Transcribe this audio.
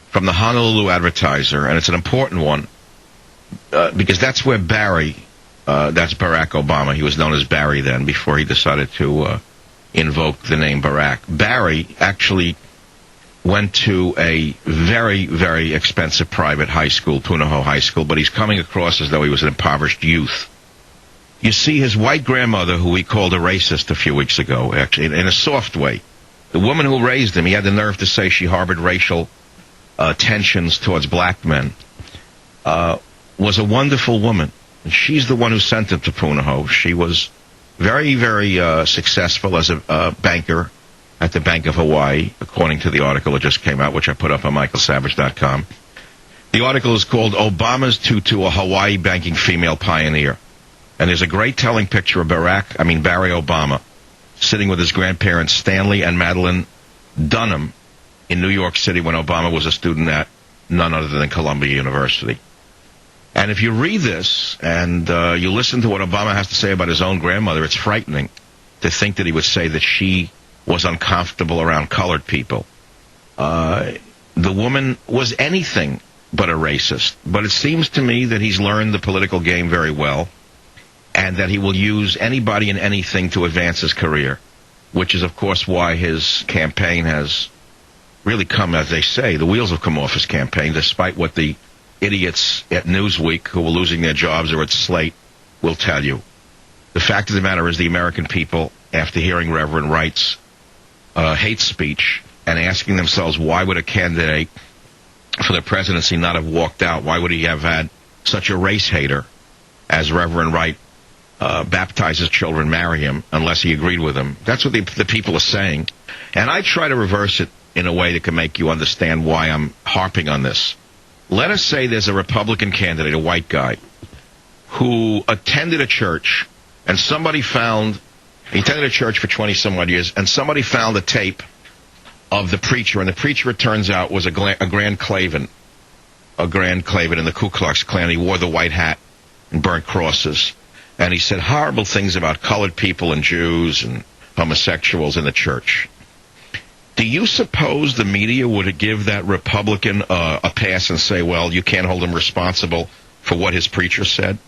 from the Honolulu Advertiser, and it's an important one because that's where Barry, that's Barack Obama. He was known as Barry then before he decided to invoke the name Barack. Barry actually went to a very, very expensive private high school, Punahou High School, but he's coming across as though he was an impoverished youth. You see, his white grandmother, who he called a racist a few weeks ago, actually, in a soft way, the woman who raised him, he had the nerve to say she harbored racial tensions towards black men, was a wonderful woman. And she's the one who sent him to Punahou. She was very, very successful as a banker at the Bank of Hawaii, according to the article that just came out, which I put up on michaelsavage.com. The article is called Obama's Tutu, a Hawaii Banking Female Pioneer. And there's a great telling picture of Barry Obama, sitting with his grandparents Stanley and Madeline Dunham in New York City when Obama was a student at none other than Columbia University. And if you read this and you listen to what Obama has to say about his own grandmother, it's frightening to think that he would say that she was uncomfortable around colored people. The woman was anything but a racist. But it seems to me that he's learned the political game very well, and that he will use anybody and anything to advance his career, which is, of course, why his campaign has really come, as they say, the wheels have come off his campaign, despite what the idiots at Newsweek who are losing their jobs or at Slate will tell you. The fact of the matter is the American people, after hearing Reverend Wright's hate speech and asking themselves, why would a candidate for the presidency not have walked out? Why would he have had such a race hater as Reverend Wright baptize his children, marry him, unless he agreed with him? That's what the people are saying. And I try to reverse it in a way that can make you understand why I'm harping on this. Let us say there's a Republican candidate, a white guy, who attended a church, and somebody found, he attended a church for 20-some-odd years, and somebody found a tape of the preacher, and the preacher, it turns out, was a Grand Klavan in the Ku Klux Klan. He wore the white hat and burnt crosses, and he said horrible things about colored people and Jews and homosexuals in the church. Do you suppose the media would give that Republican a pass and say, well, you can't hold him responsible for what his preacher said?